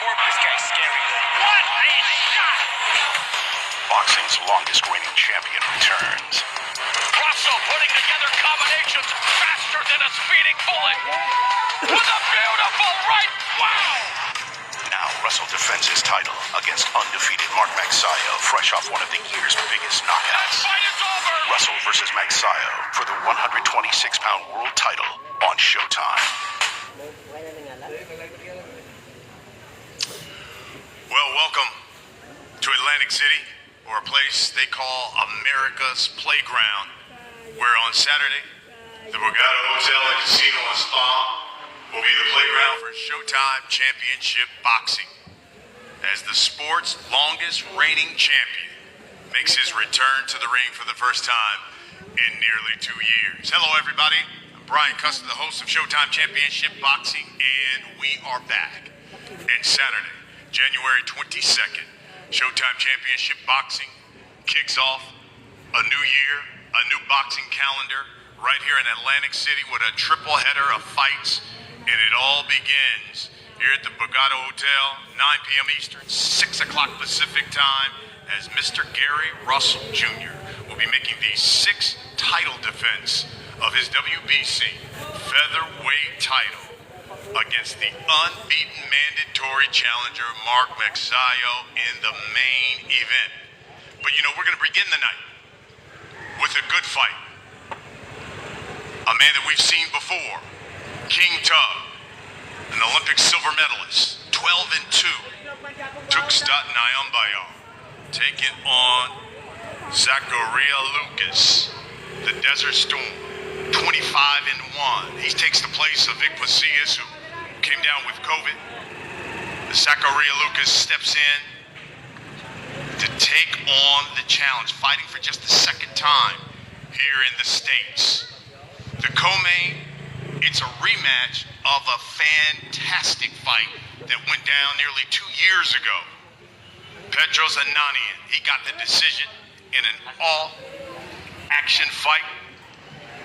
This guy's scary. What a shot! Boxing's longest reigning champion returns. Russell putting together combinations faster than a speeding bullet. With a beautiful right. Wow! Now Russell defends his title against undefeated Magsayo, fresh off one of the year's biggest That knockouts. fight is over! Russell versus Magsayo for the 126-pound world title on Showtime. Well, welcome to Atlantic City, or a place they call America's Playground, where on Saturday, the Borgata Hotel and Casino and Spa will be the playground for Showtime Championship Boxing, as the sport's longest reigning champion makes his return to the ring for the first time in nearly 2 years. Hello, everybody. I'm Brian Custer, the host of Showtime Championship Boxing, and we are back. And Saturday, January 22nd, Showtime Championship Boxing kicks off a new year, a new boxing calendar right here in Atlantic City with a triple header of fights. And it all begins here at the Borgata Hotel, 9 p.m. Eastern, 6 o'clock Pacific time, as Mr. Gary Russell Jr. will be making the 6th title defense of his WBC featherweight title against the unbeaten mandatory challenger Mark Magsayo in the main event. But you know, we're going to begin the night with a good fight. A man that we've seen before, King Tug, an Olympic silver medalist, 12-2, Tuxtat-Nyumbayar, taking on Zachariah Lucas, the Desert Storm, 25-1. He takes the place of Vic Pasillas, who came down with COVID. Zachariah Lucas steps in to take on the challenge, fighting for just the second time here in the States. The co-main, it's a rematch of a fantastic fight that went down nearly 2 years ago. Petros Ananian, he got the decision in an all-action fight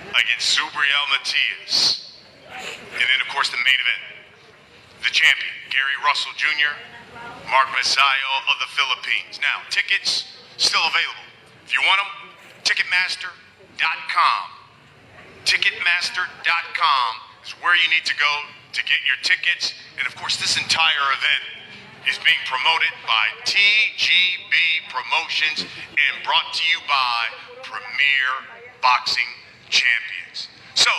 against Subriel Matias. And then, of course, the main event, the champion, Gary Russell Jr., Mark Magsayo of the Philippines. Now, tickets still available. If you want them, Ticketmaster.com. Ticketmaster.com is where you need to go to get your tickets. And of course, this entire event is being promoted by TGB Promotions and brought to you by Premier Boxing Champions. So,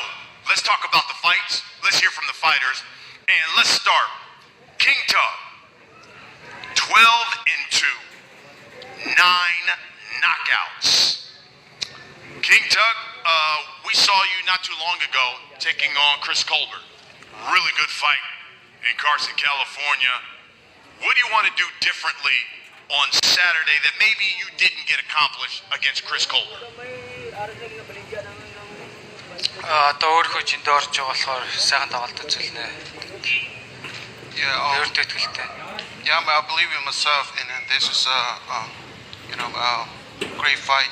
let's talk about the fights. Let's hear from the fighters. And let's start. King Tug, 12-2, 9 knockouts. King Tug, we saw you not too long ago taking on Chris Colbert. Really good fight in Carson, California. What do you want to do differently on Saturday that maybe you didn't get accomplished against Chris Colbert? Одоо өөрөө жинд орж байгаа болохоор сайхан тоглолт үзүүлнэ. Өөртөө итгэлтэй. Yeah, I believe in myself, and this is a great fight.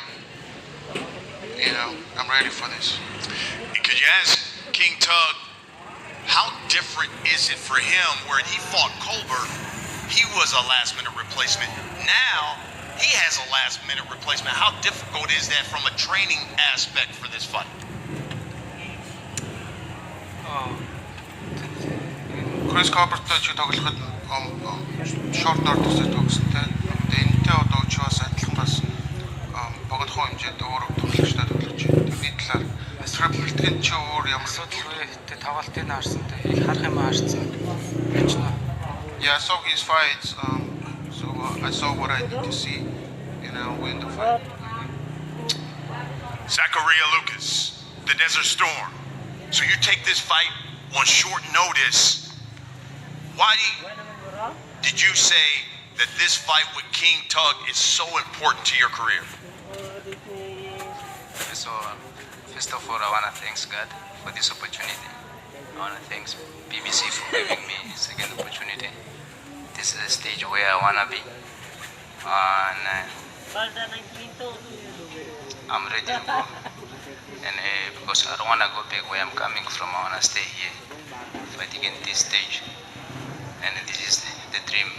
You know, I'm ready for this. Could you ask King Tug, how different is it for him where he fought Colbert? He was a last-minute replacement. Now, he has a last-minute replacement. How difficult is that from a training aspect for this fight? Chris Colbert-тай ч тоглоход short notice-тэй төгсөнтэй. Энэтэй одоо учраас адилхан бас богинохон хэмжээнд өөрөө тоглогчтой тоглож байна. Би талаар Triple-ийн ч өөр ямар асуудал вэ? Тэ тоглолтыг харсан тэ их харах юм харсан. Yeah, I saw his fights. So I saw what I need to see, win the fight. Zachariah Lucas, the Desert Storm. So you take this fight on short notice. Why did you say that this fight with King Tug is so important to your career? So, first of all, I want to thank God for this opportunity. I want to thank BBC for giving me a second opportunity. This is the stage where I want to be. And I'm ready to go. And because I don't want to go back where I'm coming from, I want to stay here, fighting in this stage. and this is the dream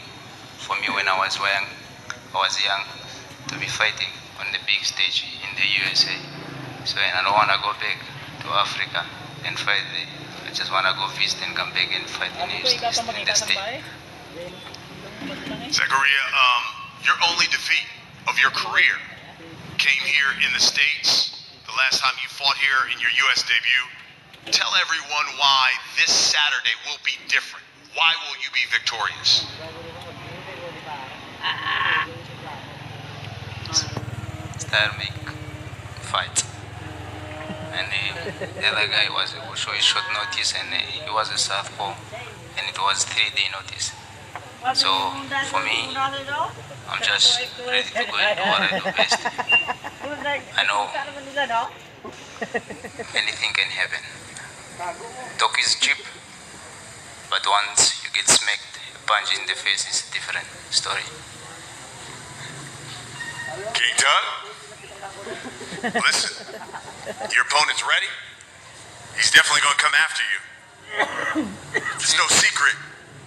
for me when I was young to be fighting on the big stage in the USA. So and I don't want to go back to Africa and fight there. I just want to go visit and come back and fight in the state. Zachariah, your only defeat of your career came here in the States the last time you fought here in your U.S. debut. Tell everyone why this Saturday will be different. Why will you be victorious? Stymic fight. And the other guy was short notice, and he was a southpaw, and it was 3-day notice. So for me, I'm just ready to go and do what I do best. I know anything can happen. Talk is cheap, but once you get smacked, a punch in the face is a different story. King Tut, listen, your opponent's ready. He's definitely going to come after you. It's no secret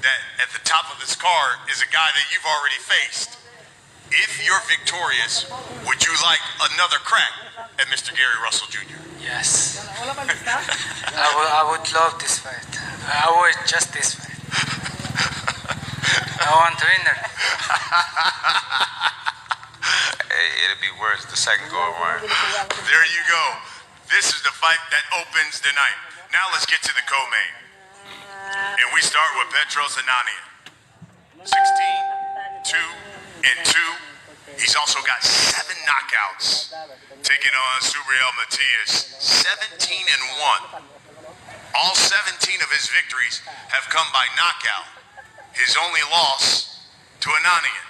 that at the top of this card is a guy that you've already faced. If you're victorious, would you like another crack at Mr. Gary Russell Jr.? Yes. I would love this fight. I would just this fight. I want to win it. Hey, it'll be worse the second go around. There you go. This is the fight that opens the night. Now let's get to the co-main. And we start with Petros Anania. 16, 2-2. He's also got 7 knockouts. Taking on Subriel Matias, 17-1. All 17 of his victories have come by knockout. His only loss to Ananian.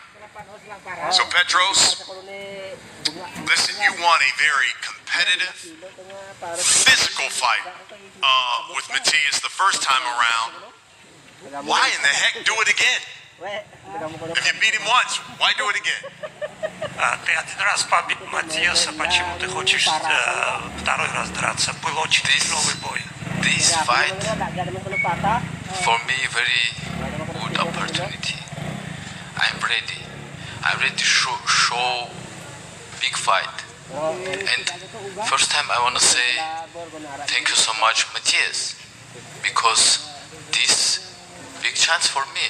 So Petros, listen, you won a very competitive, physical fight with Matias the first time around. Why in the heck do it again? If you beat him once, why do it again? Ты один раз побил Матиаса, почему ты хочешь второй раз драться? Был очень тяжелый бой. This fight, for me, very good opportunity. I'm ready. I'm ready to show big fight. And first time I want to say thank you so much, Matthias, because this big chance for me.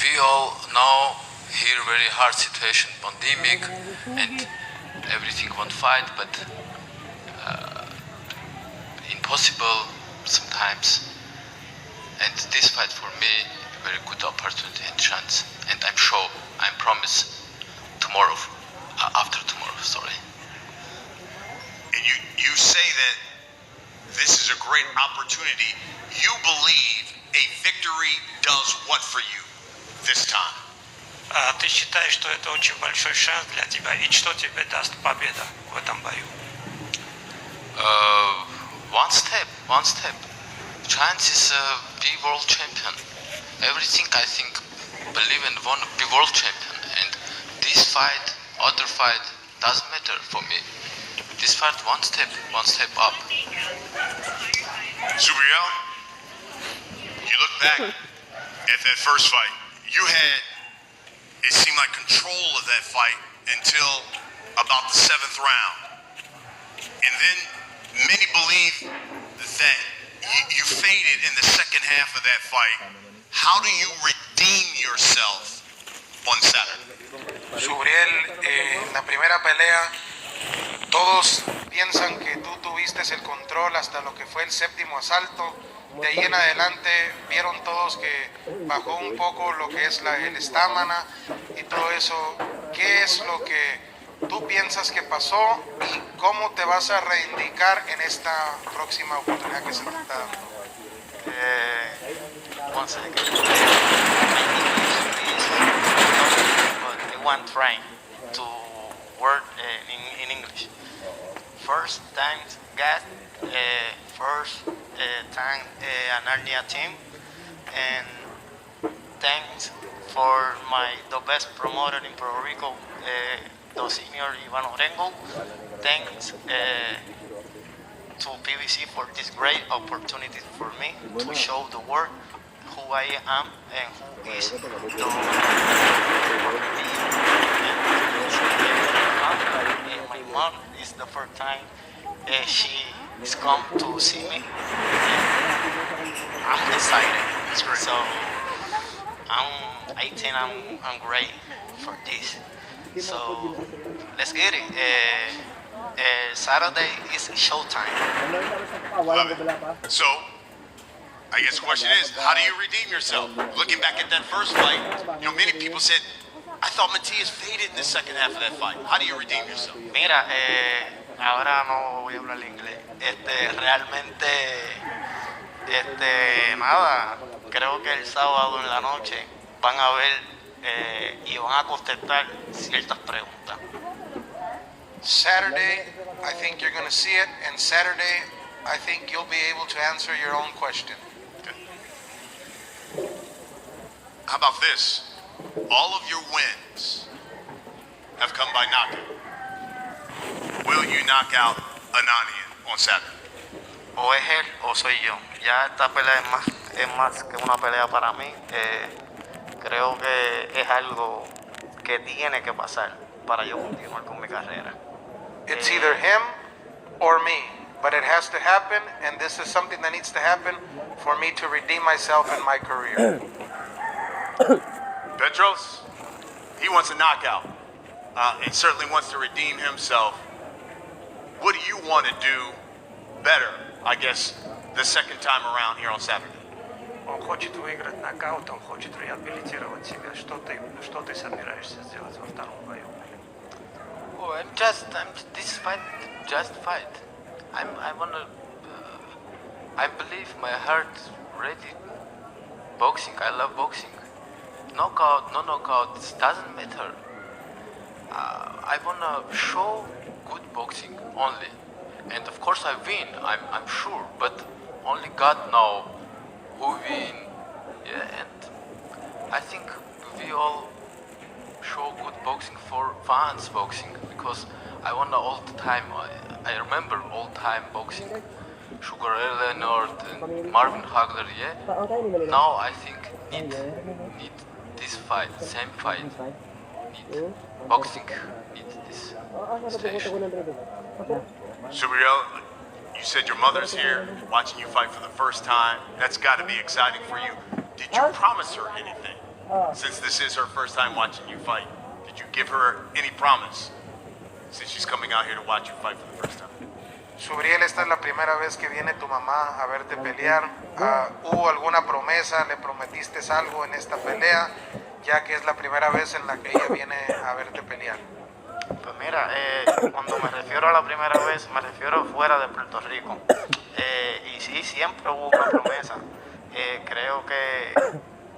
We all know here very hard situation, pandemic, and everything won't fight, but impossible sometimes. And this fight for me, very good opportunity and chance. And I'm sure, I promise, tomorrow, after tomorrow, sorry. And you say that this is a great opportunity. You believe a victory does what for you this time? Ты считаешь, что это очень большой шанс для тебя, и что тебе даст победа в этом бою? One step. Chance is a be world champion. Everything I think, believe and want to be world champion. And this fight, other fight, doesn't matter for me. This fight, one step up. Subriel, you look back at that first fight. You had, it seemed like, control of that fight until about the 7th round. And then many believe that you faded in the second half of that fight. How do you redeem yourself on Saturday? Subriel, en la primera pelea, todos piensan que tú tuviste el control hasta lo que fue el 7º asalto. De ahí en adelante vieron todos que bajó un poco lo que es el estamina y todo eso. ¿Qué es lo que tú piensas que pasó y cómo te vas a reivindicar en esta próxima oportunidad que se te está dando? Once again, but I want trying to work in English. First time, God, first time Anarnia team, and thanks for the best promoter in Puerto Rico, the senior Ivan Orengo. Thanks to PBC for this great opportunity for me to show the world who I am and who is the my mom is the first time she is come to see me. I'm excited. So I think I'm great for this. So let's get it. Saturday is showtime. Love it. So, I guess the question is, how do you redeem yourself? Looking back at that first fight, many people said, I thought Matias faded in the second half of that fight. How do you redeem yourself? Mira, ahora no voy a hablar inglés. Realmente, nada, creo que el sábado en la noche van a ver y van a contestar ciertas preguntas. Saturday, I think you're going to see it, and Saturday, I think you'll be able to answer your own question. How about this? All of your wins have come by knockout. Will you knock out Ananian on Saturday? O es él o soy yo. Ya esta pelea es más que una pelea para mí. Creo que es algo que tiene que pasar para yo continuar con mi carrera. It's either him or me, but it has to happen, and this is something that needs to happen for me to redeem myself in my career. Petros, he wants a knockout and certainly wants to redeem himself. What do you want to do better, I guess, the second time around here on Saturday? Он хочет выиграть нокаут, он хочет реабилитировать себя. Что ты собираешься сделать во втором бою? Oh, this fight, just fight. I believe my heart ready. Boxing, I love boxing. Knockout, no knockout, it doesn't matter. I wanna show good boxing only, and of course I win. I'm sure, but only God know who win. Yeah, and I think we all show good boxing for fans boxing, because I wanna all the time. I remember all time boxing. Sugar Ray Leonard and Marvin Hagler. Yeah. Now I think need this fight, same fight. Need boxing. Need this station. Subriel, you said your mother's here watching you fight for the first time. That's got to be exciting for you. Did you promise her anything? Since this is her first time watching you fight, did you give her any promise? Since she's coming out here to watch you fight for the first time. Subriel, esta es la primera vez que viene tu mamá a verte pelear. ¿Hubo alguna promesa? ¿Le prometiste algo en esta pelea? Ya que es la primera vez en la que ella viene a verte pelear. Pues mira, cuando me refiero a la primera vez, me refiero fuera de Puerto Rico. Y sí, siempre hubo una promesa. Creo que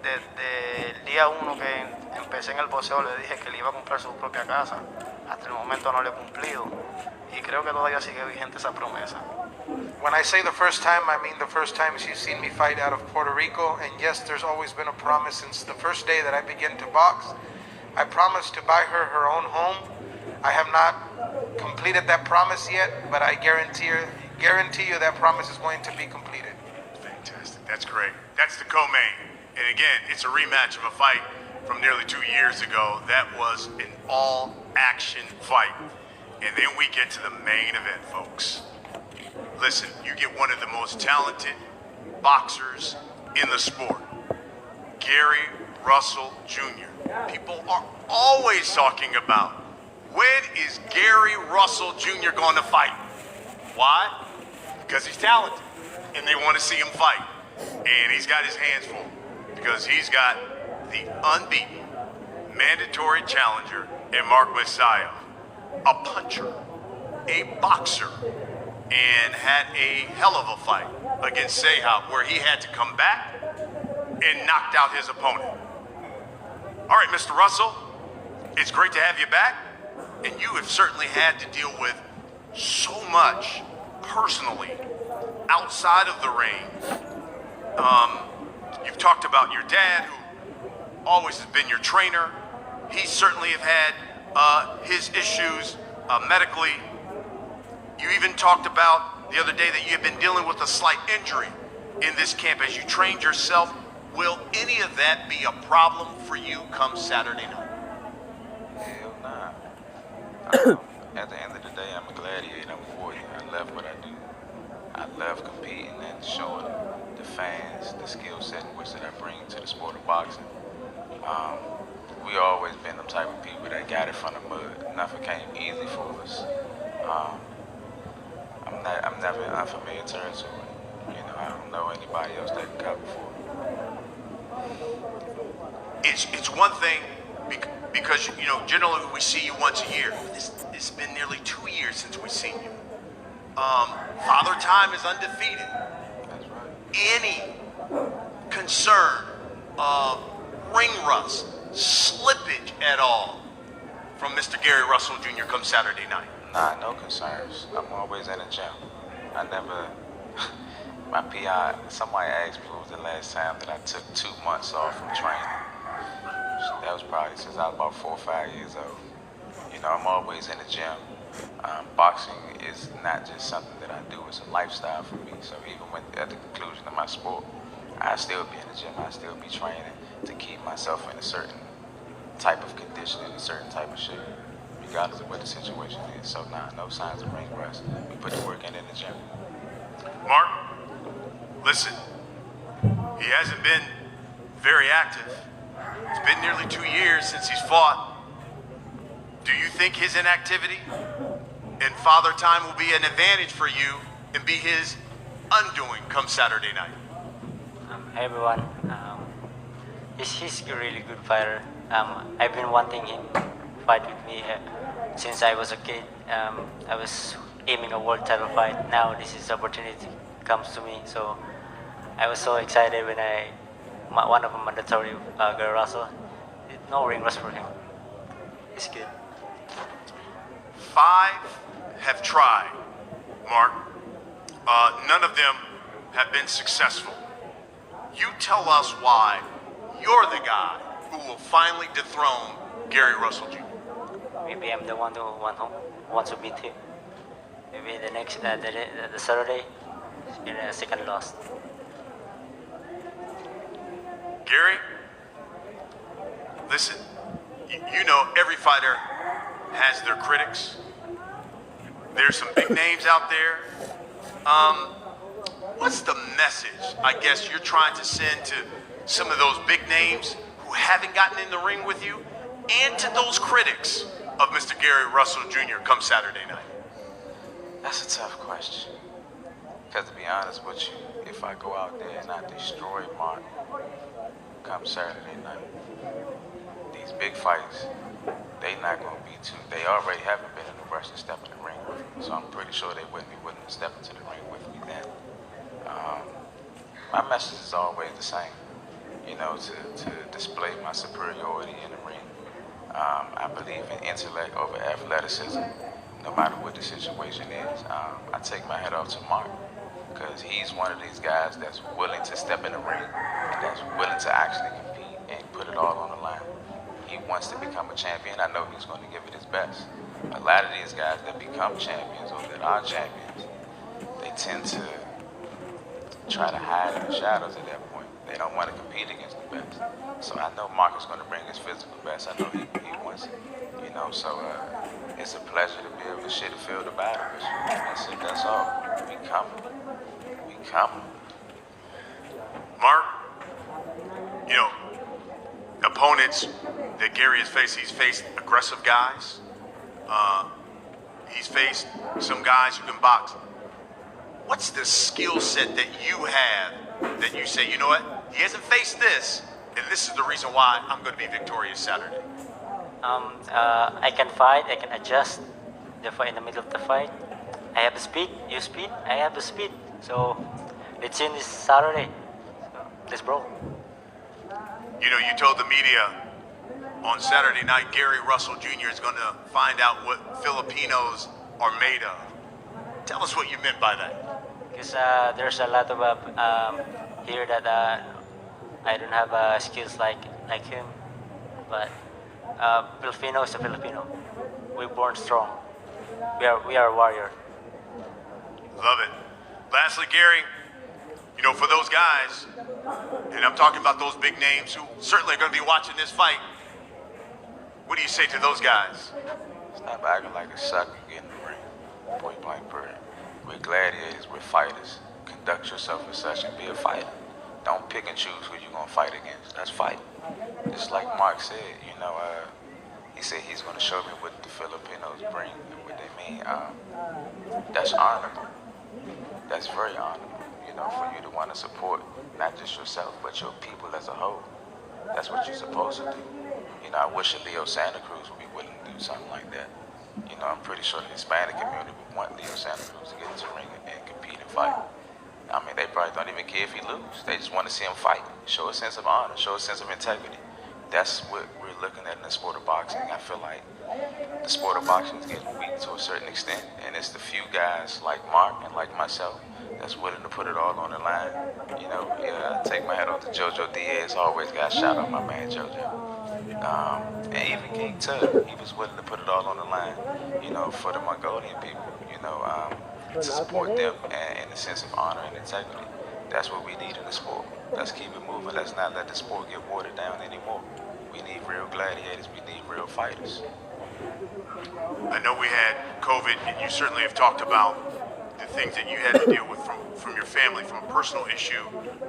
desde el día 1 que empecé en el boxeo le dije que le iba a comprar su propia casa. Hasta el momento no lo he cumplido. Y creo que todavía sigue vigente esa promesa. When I say the first time, I mean the first time she's seen me fight out of Puerto Rico. And yes, there's always been a promise since the first day that I began to box. I promised to buy her her own home. I have not completed that promise yet, but I guarantee you that promise is going to be completed. Fantastic. That's great. That's the co-main. And again, it's a rematch of a fight from nearly 2 years ago. That was an all-action fight. And then we get to the main event, folks. Listen, you get one of the most talented boxers in the sport, Gary Russell Jr. People are always talking about, when is Gary Russell Jr. going to fight? Why? Because he's talented, and they want to see him fight. And he's got his hands full, because he's got the unbeaten mandatory challenger in Mark Magsayo, a puncher, a boxer, and had a hell of a fight against Sehab, where he had to come back and knocked out his opponent. All right, Mr. Russell, it's great to have you back, and you have certainly had to deal with so much personally outside of the ring. You've talked about your dad, who always has been your trainer. He certainly have had his issues medically. You even talked about the other day that you had been dealing with a slight injury in this camp as you trained yourself Will any of that be a problem for you come Saturday night? Hell nah. At the end of the day, I'm a gladiator. I'm a warrior. I love what I do. I love competing and showing the fans the skill set in which that I bring to the sport of boxing. We always been the type of people that got it from the mud. Nothing came easy for us. I'm never in unfamiliar territory. You know, I don't know anybody else that can come before. It's one thing because you know generally we see you once a year. It's been nearly 2 years since we've seen you. Father Time is undefeated. That's right. Any concern of ring rust, slippage at all from Mr. Gary Russell Jr. come Saturday night? Nah, no concerns. I'm always in the gym. I never. My PI, somebody asked me when was the last time that I took 2 months off from training. That was probably since I was about 4 or 5 years old. You know, I'm always in the gym. Boxing is not just something that I do, it's a lifestyle for me. So even when at the conclusion of my sport, I still be in the gym, I still be training to keep myself in a certain type of condition, in a certain type of shape, regardless of what the situation is. So nah, no signs of ring rust. We put the work in the gym. Mark, listen, he hasn't been very active. It's been nearly 2 years since he's fought. Do you think his inactivity and Father Time will be an advantage for you and be his undoing come Saturday night? Hey everyone, he's a really good fighter. I've been wanting him to fight with me since I was a kid. I was aiming a world title fight. Now this is opportunity comes to me, so I was so excited when one of them mandatory Gary Russell. No ring rust for him. He's good. 5 have tried, Mark. None of them have been successful. You tell us why you're the guy who will finally dethrone Gary Russell Jr. Maybe I'm the one who wants to beat him. Maybe the next the Saturday in a second loss. Gary, listen, you know every fighter has their critics. There's some big names out there. What's the message, I guess, you're trying to send to some of those big names who haven't gotten in the ring with you and to those critics of Mr. Gary Russell Jr. come Saturday night? That's a tough question. Because to be honest with you, if I go out there and I destroy Mark come Saturday night, these big fights, they not going to be too, they already haven't been in a rush to step in the ring with me, so I'm pretty sure they wouldn't be willing to step into the ring with me then. My message is always the same, you know, to display my superiority in the ring. I believe in intellect over athleticism, no matter what the situation is. I take my hat off to Mark, because he's one of these guys that's willing to step in the ring and that's willing to actually compete and put it all on the line. He wants to become a champion. I know he's going to give it his best. A lot of these guys that become champions or that are champions, they tend to try to hide in the shadows at that point. They don't want to compete against the best. So I know Mark is going to bring his physical best. I know he wants it. You know, so it's a pleasure to be able to share the field of battle with you. That's all. We coming. We coming. Mark, you know, opponents that Gary has faced, he's faced aggressive guys. He's faced some guys who can box. What's the skill set that you have that you say, you know what, he hasn't faced this, and this is the reason why I'm going to be victorious Saturday? I can fight, I can adjust the fight in the middle of the fight. I have the speed, you speed, I have the speed. So let's see this Saturday. So, let's bro. You know, you told the media on Saturday night, Gary Russell Jr. is going to find out what Filipinos are made of. Tell us what you meant by that. Because there's a lot of here that I don't have skills like him, but Filipino is a Filipino. We're born strong. We are warrior. Love it. Lastly, Gary, You know, for those guys, and I'm talking about those big names who certainly are going to be watching this fight, what do you say to those guys? Stop acting like a sucker, get in the ring. Point blank period. We're gladiators, we're fighters. Conduct yourself as such and be a fighter. Don't pick and choose who you're going to fight against. That's fighting. Just like Mark said, he said he's going to show me what the Filipinos bring and what they mean. That's honorable. That's very honorable, for you to want to support not just yourself, but your people as a whole. That's what you're supposed to do. I wish Leo Santa Cruz would be willing to do something like that. I'm pretty sure the Hispanic community would want Leo Santa Cruz to get into the ring and compete and fight. I mean, they probably don't even care if he loses. They just want to see him fight. Show a sense of honor, show a sense of integrity. That's what we're looking at in the sport of boxing. I feel like the sport of boxing is getting weak to a certain extent, and it's the few guys like Mark and like myself that's willing to put it all on the line. I take my hat off to JoJo Diaz. Always got to shout out my man JoJo. And even King Tug, he was willing to put it all on the line, for the Mongolian people, to support them and in a sense of honor and integrity. That's what we need in the sport. Let's keep it moving. Let's not let the sport get watered down anymore. We need real gladiators. We need real fighters. I know we had COVID, and you certainly have talked about the things that you had to deal with from your family, from a personal issue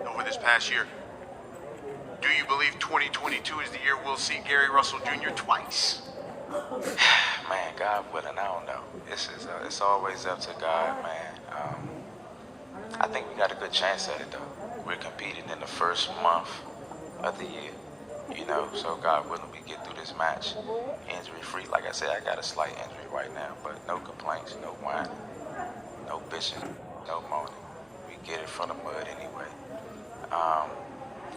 over this past year. Do you believe 2022 is the year we'll see Gary Russell Jr. twice? Man, God willing, I don't know. It's always up to God, man. I think we got a good chance at it, though. We're competing in the first month of the year, so God willing, we get through this match injury-free. Like I said, I got a slight injury right now, but no complaints, no whining, no bitching, no moaning. We get it from the mud anyway.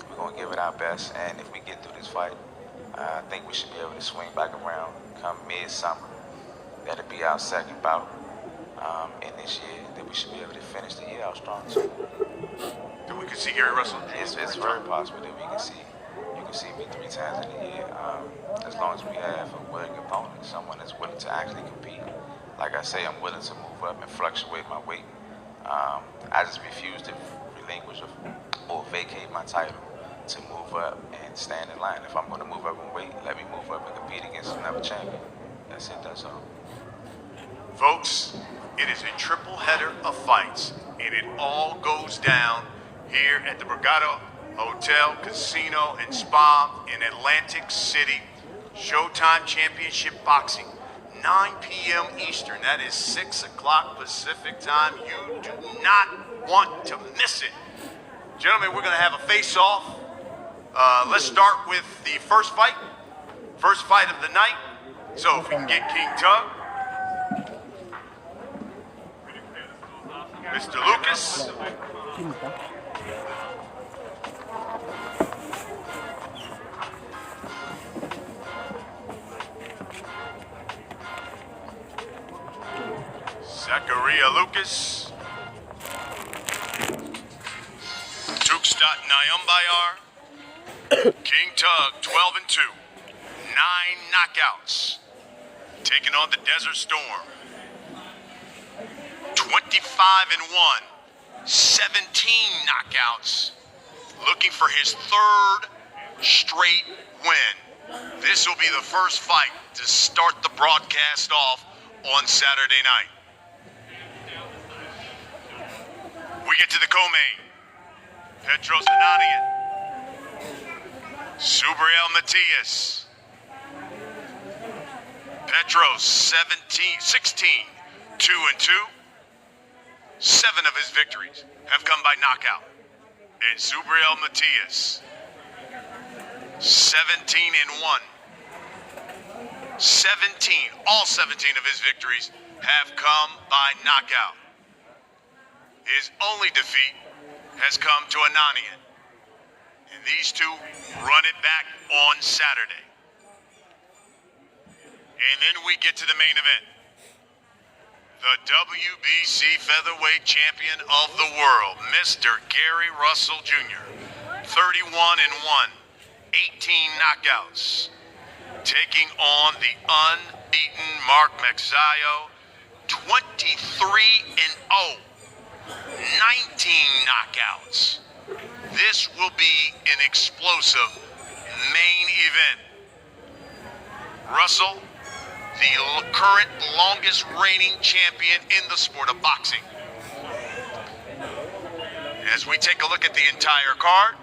We're going to give it our best, and if we get through this fight, I think we should be able to swing back around come mid-summer. That'll be our second bout in this year. Then we should be able to finish the year out strong, too. Then we can see Gary Russell? It's very possible that we can see. You can see me 3 times in a year, as long as we have a willing opponent, someone that's willing to actually compete. Like I say, I'm willing to move up and fluctuate my weight. I just refuse to relinquish or vacate my title to move up and stand in line. If I'm going to move up in weight, let me move up and compete against another champion. That's it, that's all. Folks, it is a triple header of fights, and it all goes down here at the Borgata Hotel, Casino, and Spa in Atlantic City. Showtime Championship Boxing, 9 p.m. Eastern. That is 6 o'clock Pacific time. You do not want to miss it. Gentlemen, we're going to have a face-off. Let's start with the first fight of the night. So if we can get King Tug, Mr. Lucas. Zachariah Lucas. Tukstat Nyumbayar. King Tug, 12-2. 9 knockouts. Taking on the Desert Storm. 25-1. 17 knockouts. Looking for his 3rd straight win. This will be the first fight to start the broadcast off on Saturday night. We get to the co-main. Petros Ananian. Subriel Matias. Petros 16, 2-2. 7 of his victories have come by knockout. And Subriel Matias 17-1. all 17 of his victories have come by knockout. His only defeat has come to Ananian. And these two run it back on Saturday. And then we get to the main event. The WBC featherweight champion of the world, Mr. Gary Russell Jr. 31-1, 18 knockouts. Taking on the unbeaten Mark Magsayo, 23-0. 19 knockouts. This will be an explosive main event. Russell, the current longest reigning champion in the sport of boxing. As we take a look at the entire card,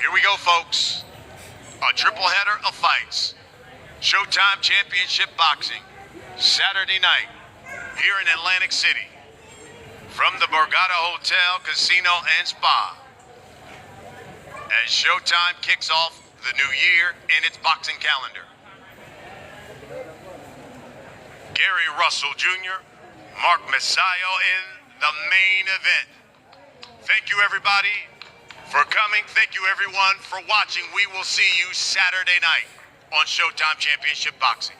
here we go, folks. A triple header of fights. Showtime Championship Boxing, Saturday night, here in Atlantic City. From the Borgata Hotel, Casino, and Spa. As Showtime kicks off the new year in its boxing calendar. Gary Russell Jr., Mark Magsayo in the main event. Thank you, everybody, for coming. Thank you, everyone, for watching. We will see you Saturday night on Showtime Championship Boxing.